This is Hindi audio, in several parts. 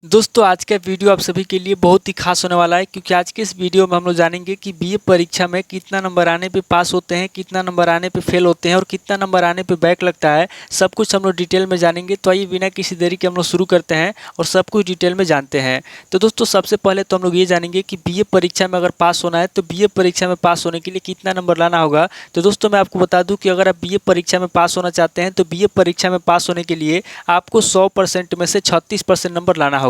दोस्तों आज का वीडियो आप सभी के लिए बहुत ही खास होने वाला है क्योंकि आज के इस वीडियो में हम लोग जानेंगे कि बीए परीक्षा में कितना नंबर आने पे पास होते हैं, कितना नंबर आने पे फेल होते हैं और कितना नंबर आने पे बैक लगता है। सब कुछ हम लोग डिटेल में जानेंगे। तो आइए बिना किसी देरी के हम लोग शुरू करते हैं और सब कुछ डिटेल में जानते हैं। तो दोस्तों सबसे पहले तो हम लोग ये जानेंगे कि बीए परीक्षा में अगर पास होना है तो बीए परीक्षा में पास होने के लिए कितना नंबर लाना होगा। तो दोस्तों मैं आपको बता दूँ कि अगर आप बीए परीक्षा में पास होना चाहते हैं तो बीए परीक्षा में पास होने के लिए आपको 100% में से 36% नंबर लाना होगा।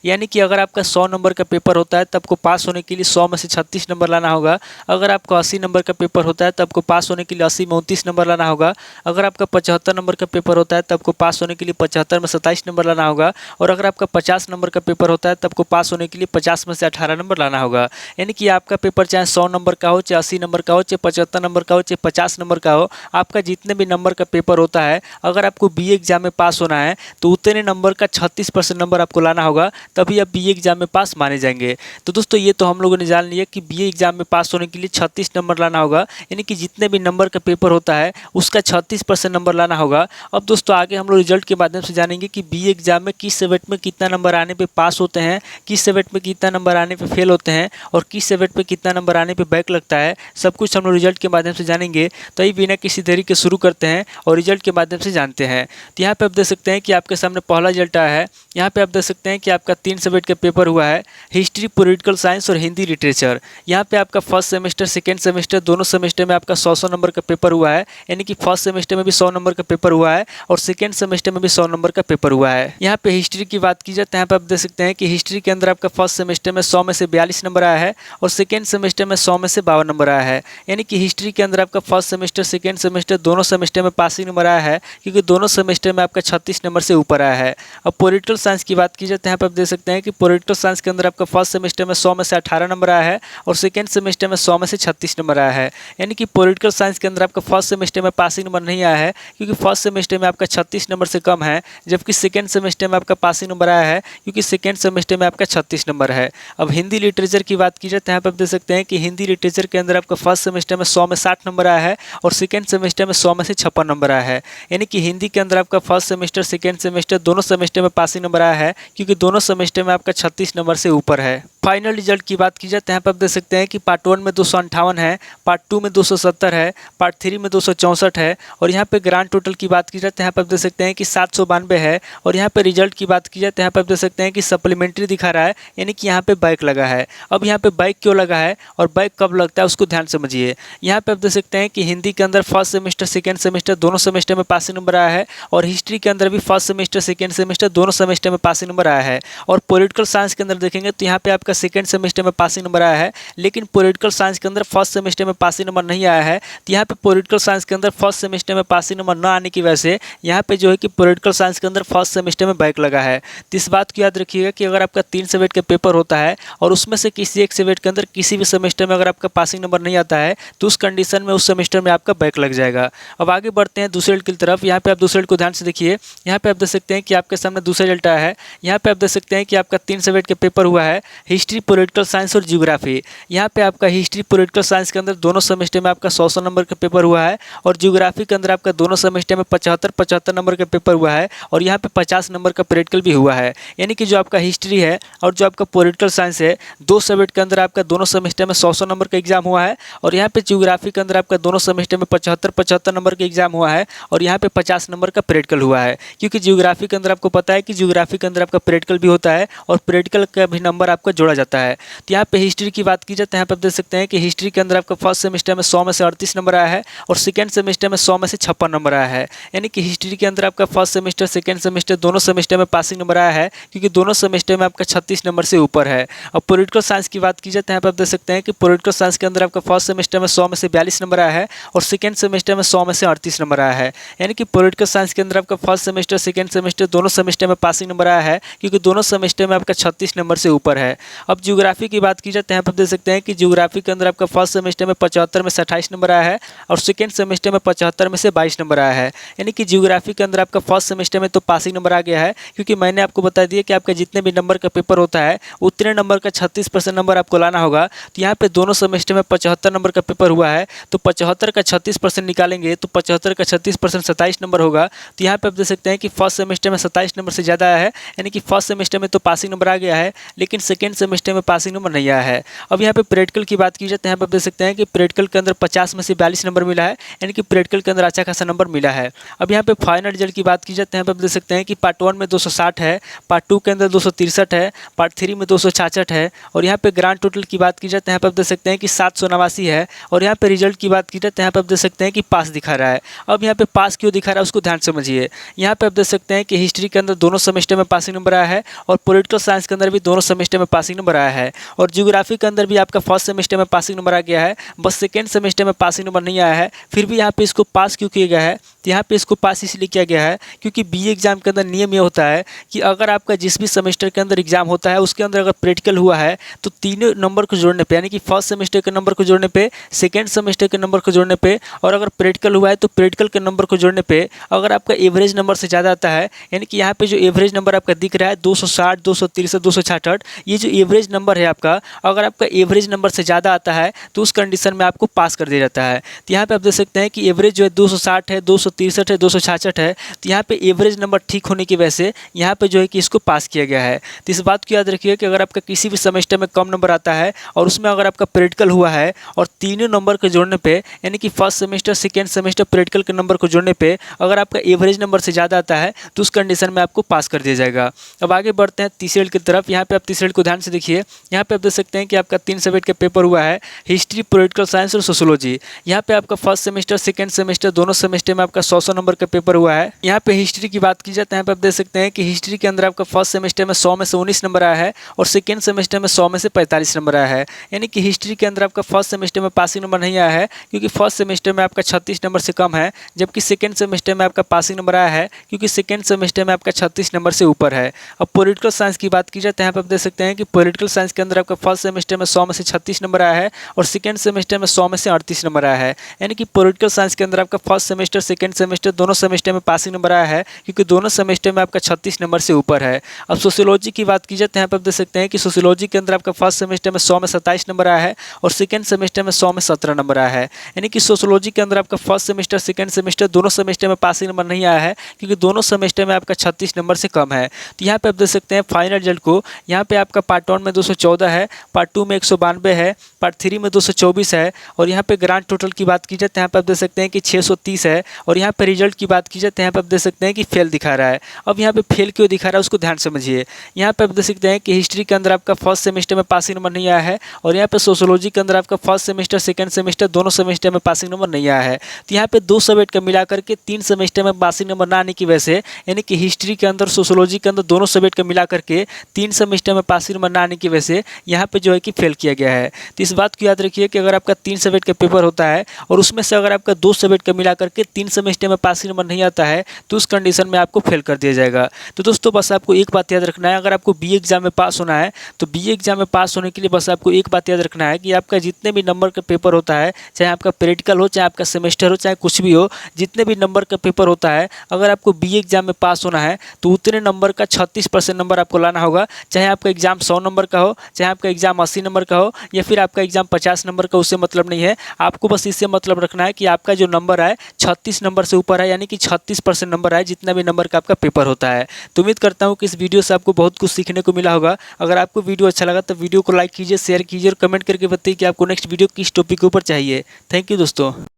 यानी कि अगर आपका 100 नंबर का पेपर होता है तब आपको पास होने के लिए 100 में से 36 नंबर लाना होगा। अगर आपको 80 नंबर का पेपर होता है तब आपको पास होने के लिए 80 में 29 नंबर लाना होगा। अगर आपका 75 नंबर का पेपर होता है तब आपको पास होने के लिए 75 में 27 नंबर लाना होगा। और अगर आपका 50 नंबर का पेपर होता है तब आपको पास होने के लिए 50 में से 18 नंबर लाना होगा। यानी कि आपका पेपर चाहे 100 नंबर का हो, चाहे 80 नंबर का हो, चाहे 75 नंबर का हो, चाहे 50 नंबर का हो, आपका जितने भी नंबर का पेपर होता है अगर आपको बीए एग्जाम में पास होना है तो उतने नंबर का 36% नंबर आपको लाना होगा, तभी आप बीए एग्जाम में पास माने जाएंगे। तो दोस्तों ये तो हम लोगों ने जान लिया कि बीए एग्जाम में पास होने के लिए 36 नंबर लाना होगा। यानी कि जितने भी नंबर का पेपर होता है उसका 36% नंबर लाना होगा। अब दोस्तों आगे हम लोग रिजल्ट के माध्यम से जानेंगे कि बीए एग्जाम में किस सब्जेक्ट में कितना नंबर आने पे पास होते हैं, किस सब्जेक्ट में कितना नंबर आने पे फेल होते हैं और किस सब्जेक्ट में कितना नंबर आने पे बैक लगता है। सब कुछ हम लोग रिजल्ट के माध्यम से जानेंगे। तो ये बिना किसी देरी के शुरू करते हैं और रिजल्ट के माध्यम से जानते हैं। तो यहाँ पे आप देख सकते हैं कि आपके सामने पहला रिजल्ट आया है। यहाँ पे आप देख सकते हैं कि आपका 3 सब्जेक्ट का पेपर हुआ है, हिस्ट्री, पॉलिटिकल साइंस और हिंदी लिटरेचर। यहाँ पे आपका फर्स्ट सेमेस्टर, सेकेंड सेमेस्टर दोनों सेमेस्टर में आपका 100 नंबर का पेपर हुआ है। यानी कि फर्स्ट सेमेस्टर में भी 100 नंबर का पेपर हुआ है और सेकेंड सेमेस्टर में भी 100 नंबर का पेपर हुआ है। यहाँ पे हिस्ट्री की बात की जाए तो यहाँ पे आप देख सकते हैं कि हिस्ट्री के अंदर आपका फर्स्ट सेमेस्टर में 100 में से 42 नंबर आया है और सेकेंड सेमेस्टर में 100 में से 52 नंबर आया है। यानी कि हिस्ट्री के अंदर आपका फर्स्ट सेमेस्टर, सेकेंड सेमेस्टर दोनों सेमेस्टर में पासिंग नंबर आया है क्योंकि दोनों सेमेस्टर में आपका 36 नंबर से ऊपर आया है। अब पॉलिटिकल साइंस की बात की जाए तो यहाँ पे आप देख सकते हैं कि पॉलिटिकल साइंस के अंदर आपका फर्स्ट सेमेस्टर में 100 में से 18 नंबर आया है और सेकेंड सेमेस्टर में 100 में से 36 नंबर आया है। यानी कि पॉलिटिकल साइंस के अंदर आपका फर्स्ट सेमेस्टर में पासिंग नंबर नहीं आया है क्योंकि फर्स्ट सेमेस्टर में आपका 36 नंबर से कम है, जबकि सेकेंड सेमेस्टर में आपका पासिंग नंबर आया है क्योंकि सेकेंड सेमेस्टर में आपका 36 नंबर है। अब हिंदी लिटरेचर की बात की जाए तो यहाँ पर आप देख सकते हैं कि हिंदी लिटरेचर के अंदर आपका फर्स्ट सेमेस्टर में 100 में 60 नंबर आया है और सेकेंड सेमेस्टर में 100 में से 56 नंबर आया है। यानी कि हिंदी के अंदर आपका फर्स्ट सेमेस्टर, सेकेंड सेमेस्टर दोनों सेमेस्टर में पासिंग नंबर आया है क्योंकि दोनों सेमेस्टर में आपका 36 नंबर से ऊपर है। फाइनल रिजल्ट की बात की जाए तो यहाँ पर आप देख सकते हैं कि पार्ट 1 में 258 है, पार्ट 2 में 270 है, पार्ट 3 में 264 है और यहाँ पे ग्रांड टोटल की बात की जाए तो यहाँ पर आप देख सकते हैं कि 792 है। और यहाँ पे रिजल्ट की बात की जाए तो यहाँ पर आप देख सकते हैं कि सप्लीमेंट्री दिखा रहा है, यानी कि यहाँ पे बैक लगा है। अब यहाँ पे बैक क्यों लगा है और बैक कब लगता है उसको ध्यान समझिए। यहाँ पे आप देख सकते हैं कि हिंदी के अंदर फर्स्ट सेमेस्टर, सेकेंड सेमेस्टर दोनों सेमेस्टर में पासिंग नंबर आया है और हिस्ट्री के अंदर भी फर्स्ट सेमेस्टर, सेकेंड सेमेस्टर दोनों सेमेस्टर में पासिंग नंबर आया है। और पॉलिटिकल साइंस के अंदर देखेंगे तो यहाँ पे आपका सेकेंड सेमेस्टर में पासिंग नंबर आया है, लेकिन पॉलिटिकल साइंस के अंदर फर्स्ट सेमेस्टर में पासिंग नंबर नहीं आया है। तो यहाँ पे पॉलिटिकल साइंस के अंदर फर्स्ट सेमेस्टर में पासिंग नंबर न आने की वजह से यहाँ पे जो है कि पॉलिटिकल साइंस के अंदर फर्स्ट सेमेस्टर में बैक लगा है। तो इस बात को याद रखिएगा कि अगर आपका 3 सब्जेक्ट का पेपर होता है और उसमें से किसी एक सब्जेक्ट के अंदर किसी भी सेमेस्टर में अगर आपका पासिंग नंबर नहीं आता है तो उस कंडीशन में उस सेमेस्टर में आपका बैक लग जाएगा। अब आगे बढ़ते हैं दूसरे रिजल्ट की तरफ। यहाँ पे आप दूसरे रिजल्ट को ध्यान से देखिए। यहाँ पे आप देख सकते हैं कि आपके सामने दूसरा रिजल्ट आया है। यहाँ पे आप देख सकते हैं कि आपका 3 सब्जेक्ट का पेपर हुआ है, हिस्ट्री, पॉलिटिकल साइंस और ज्योग्राफी। यहाँ पे आपका हिस्ट्री, पॉलिटिकल साइंस के अंदर दोनों सेमेस्टर में आपका 100 नंबर का पेपर हुआ है और ज्योग्राफी के अंदर आपका दोनों सेमेस्टर में 75 नंबर का पेपर हुआ है और यहाँ पे 50 नंबर का प्रैक्टिकल भी हुआ है। यानी कि जो आपका हिस्ट्री है और जो आपका पॉलिटिकल साइंस है, दो सब्जेक्ट के अंदर आपका दोनों सेमेस्टर में 100 नंबर का एग्जाम हुआ है और यहाँ पे ज्योग्राफी के अंदर आपका दोनों सेमेस्टर में 75 नंबर का एग्जाम हुआ है और यहाँ पे 50 नंबर का प्रैक्टिकल हुआ है। क्योंकि ज्योग्राफी के अंदर आपको पता है कि ज्योग्राफी के अंदर आपका प्रैक्टिकल भी होता है और प्रैक्टिकल का भी नंबर आपका जोड़ा जाता है। तो यहाँ पे हिस्ट्री की बात की जाए तो यहाँ पे आप देख सकते हैं कि हिस्ट्री के अंदर आपका फर्स्ट सेमेस्टर में 100 में से 38 नंबर आया है और सेकेंड सेमेस्टर में 100 में से 56 नंबर आया है। यानी कि हिस्ट्री के अंदर आपका फर्स्ट सेमेस्टर, सेकेंड सेमेस्टर दोनों सेमेस्टर में पासिंग नंबर आया है क्योंकि दोनों सेमेस्टर में आपका 36 नंबर से ऊपर है। और पॉलिटिकल साइंस की बात की जाए तो यहाँ पे आप देख सकते हैं कि पॉलिटिकल साइंस के अंदर आपका फर्स्ट सेमेस्टर में 100 में से 42 नंबर आया है और सेकेंड सेमेस्टर में 100 में से 38 नंबर आया है। यानी कि पॉलिटिकल साइंस के अंदर आपका फर्स्ट सेमेस्टर, सेकेंड सेमेस्टर दोनों सेमेस्टर में पासिंग नंबर आया है क्योंकि दोनों सेमेस्टर में आपका 36 नंबर से ऊपर है। अब ज्योग्राफी की बात की जाए तो यहाँ पर देख सकते हैं कि ज्योग्राफी के अंदर आपका फर्स्ट सेमेस्टर में 75 में से 28 नंबर आया है और सेकेंड सेमेस्टर में 75 में से 22 नंबर आया है। यानी कि ज्योग्राफी के अंदर आपका फर्स्ट सेमेस्टर में तो पासिंग नंबर आ गया है, क्योंकि मैंने आपको बता दिया कि आपका जितने भी नंबर का पेपर होता है उतने नंबर का 36% नंबर आपको लाना होगा। तो यहाँ पे दोनों सेमेस्टर में 75 नंबर का पेपर हुआ है, तो 75 का 36% निकालेंगे तो 75 का 36% 27 नंबर होगा। तो यहाँ पे आप देख सकते हैं कि फर्स्ट सेमेस्टर में 27 नंबर से ज़्यादा आया है, यानी कि फर्स्ट सेमेस्टर में तो पासिंग नंबर आ गया है, लेकिन सेकेंड सेमेस्टर में पासिंग नंबर नहीं आया है। अब यहाँ पे प्रैक्टिकल की बात की जाए तो यहाँ पे आप देख सकते हैं कि प्रैक्टिकल के अंदर 50 में से 42 नंबर मिला है, यानी कि प्रैक्टिकल के अंदर अच्छा खासा नंबर मिला है। अब यहाँ पे फाइनल रिजल्ट की बात की जाए तो यहाँ पे आप देख सकते हैं कि पार्ट 1 में 260 है, पार्ट 2 के अंदर 263 है, पार्ट 3 में 266 है, और यहाँ पे ग्रांड टोटल की बात की जाए तो यहाँ पे आप देख सकते हैं कि 789 है। और यहाँ पे रिजल्ट की बात की जाए तो यहाँ पे आप देख सकते हैं कि पास दिखा रहा है। अब यहाँ पे पास क्यों दिखा रहा है उसको ध्यान से समझिए। यहाँ पे आप देख सकते हैं कि हिस्ट्री के अंदर दोनों सेमेस्टर में पासिंग नंबर आया है और पॉलिटिकल साइंस के अंदर भी दोनों सेमेस्टर में पासिंग नंबर आया है, और ज्योग्राफी के अंदर भी आपका फर्स्ट सेमेस्टर में पासिंग नंबर आ गया है, बस सेकेंड सेमेस्टर में पासिंग नंबर नहीं आया है। फिर भी यहाँ पे इसको पास क्यों किया गया है? तो यहाँ पे इसको पास इसलिए किया गया है क्योंकि बीए एग्जाम के अंदर नियम ये होता है कि अगर आपका जिस भी सेमेस्टर के अंदर एग्जाम होता है उसके अंदर अगर प्रैक्टिकल हुआ है तो तीनों नंबर को जोड़ने पे, यानी कि फर्स्ट सेमेस्टर के नंबर को जोड़ने पे, सेकेंड सेमेस्टर के नंबर को जोड़ने पे, और अगर प्रैक्टिकल हुआ है तो प्रैक्टिकल के नंबर को जोड़ने पे अगर आपका एवरेज नंबर से ज़्यादा आता है, यानी कि यहाँ पे जो एवरेज नंबर आपका दिख रहा है 260, 263, 266, ये जो एवरेज नंबर है आपका, अगर आपका एवरेज नंबर से ज़्यादा आता है तो उस कंडीशन में आपको पास कर दिया जाता है। तो यहाँ पे आप देख सकते हैं कि एवरेज जो है 260 है, 263 है, 266 है, तो यहाँ पे एवरेज नंबर ठीक होने की वजह से यहाँ पे जो है कि इसको पास किया गया है। तो इस बात को याद रखिए कि अगर आपका किसी भी सेमेस्टर में कम नंबर आता है और उसमें अगर आपका प्रैक्टिकल हुआ है और तीनों नंबर को जोड़ने पे, यानी कि first semester, second semester, practical के नंबर को जोड़ने पे अगर आपका एवरेज नंबर से ज़्यादा आता है तो उस कंडीशन में आपको पास कर दिया जाएगा। अब आगे बढ़ते हैं तीसरे की तरफ। यहाँ पे आप तीसरे को ध्यान से देखिए। यहाँ पे आप देख सकते हैं कि आपका 3 सब्जेक्ट का पेपर हुआ है, हिस्ट्री, पॉलिटिकल साइंस और सोशियोलॉजी। यहाँ पे आपका फर्स्ट सेमेस्टर, सेकेंड सेमेस्टर दोनों सेमेस्टर में आपका 100 नंबर का पेपर हुआ है। यहाँ पे हिस्ट्री की बात की जाए तो यहाँ पे आप देख सकते हैं कि हिस्ट्री के अंदर आपका फर्स्ट सेमेस्टर में 100 में से 19 नंबर आया है और सेकेंड सेमेस्टर में 100 में से 45 नंबर आया है। यानी कि हिस्ट्री के अंदर आपका फर्स्ट सेमेस्टर में पासिंग नंबर नहीं आया है क्योंकि फर्स्ट सेमेस्टर में आपका 36 नंबर से कम है, जबकि सेकेंड सेमेस्टर में आपका पासिंग नंबर आया है क्योंकि सेकेंड सेमेस्टर में आपका 36 नंबर से ऊपर है। अब पॉलिटिकल साइंस की बात की जाए तो यहाँ पे आप देख सकते हैं कि पॉलिटिकल साइंस के अंदर आपका फर्स्ट सेमेस्टर में 100 में से 36 नंबर आया है और सेकेंड सेमेस्टर में 100 में से 38 नंबर आया है। यानी कि पॉलिटिकल साइंस के अंदर आपका फर्स्ट सेमेस्टर, सेकेंड सेमेस्टर दोनों सेमेस्टर में पासिंग नंबर आया है क्योंकि दोनों सेमेस्टर में आपका 36 नंबर से ऊपर है। अब सोशियोलॉजी की बात की जाए तो यहाँ पे आप देख सकते हैं कि सोशियोलॉजी के अंदर आपका फर्स्ट सेमेस्टर में 100 में 27 नंबर आया है और सेकेंड सेमेस्टर में 100 में 17 नंबर आया है। यानी कि सोशियोलॉजी के अंदर आपका फर्स्ट सेमेस्टर, सेकेंड सेमेस्टर दोनों सेमेस्टर में पासिंग नंबर नहीं आया है क्योंकि दोनों सेमेस्टर में आपका 36 नंबर से कम है। तो यहाँ पे आप देख सकते हैं फाइनल रिजल्ट को। यहाँ पे आपका पार्ट 1 में 214 है, पार्ट 2 में 192 है, पार्ट 3 में 224 है, और यहाँ पे ग्रांड टोटल की बात की जाए तो यहाँ पे आप देख सकते हैं कि 630 है, और यहाँ पे रिजल्ट की बात की जाए तो यहाँ पे आप देख सकते हैं कि फेल दिखा रहा है। अब यहाँ पे फेल क्यों दिखा रहा है उसको ध्यान समझिए। यहाँ पे आप देख सकते हैं कि हिस्ट्री के अंदर आपका फर्स्ट सेमेस्टर में पासिंग नंबर नहीं आया है, और यहाँ पे सोशियोलॉजी के अंदर आपका फर्स्ट सेमेस्टर, सेकेंड सेमेस्टर दोनों सेमेस्टर में पासिंग नंबर नहीं आया है। तो यहाँ पे 2 सब्जेक्ट का मिला करके 3 सेमेस्टर में पासिंग नंबर ना आने की वजह से, यानी कि हिस्ट्री के अंदर, सोशियोलॉजी के अंदर दोनों सब्जेक्ट का मिला करके 3 सेमेस्टर में पासिंग नंबर ना आने की वजह से यहाँ पे जो है कि फेल किया गया है। तो इस बात को याद रखिए कि अगर आपका 3 सब्जेक्ट का पेपर होता है और उसमें से अगर आपका 2 सब्जेक्ट का मिला करके 3 सेमेस्टर में पासिंग नंबर नहीं आता है तो उस कंडीशन में आपको फेल कर दिया जाएगा। तो दोस्तों बस आपको एक बात याद रखना है, अगर आपको बीए एग्जाम में पास होना है तो बीए एग्जाम में पास होने के लिए बस आपको एक बात याद रखना है कि आपका जितने भी नंबर का पेपर होता है, चाहे आपका प्रैक्टिकल हो, चाहे आपका सेमेस्टर हो, चाहे कुछ भी हो, जितने भी नंबर का पेपर होता है, अगर आपको बीए एग्जाम में पास होना है तो उतने नंबर का 36% नंबर आपको लाना होगा। चाहे आपका एग्जाम 100 नंबर का हो, चाहे आपका एग्जाम 80 नंबर का हो, या फिर आपका एग्जाम 50 नंबर का, उससे मतलब नहीं है। आपको बस इससे मतलब रखना है कि आपका जो नंबर है 36 नंबर से ऊपर है, यानी कि 36% नंबर है जितना भी नंबर का आपका पेपर होता है। तो उम्मीद करता हूँ कि इस वीडियो से आपको बहुत कुछ सीखने को मिला होगा। अगर आपको वीडियो अच्छा लगा तो वीडियो को लाइक कीजिए, शेयर कीजिए और कमेंट करके बताइए कि आपको नेक्स्ट वीडियो किस टॉपिक के ऊपर चाहिए। थैंक यू दोस्तों।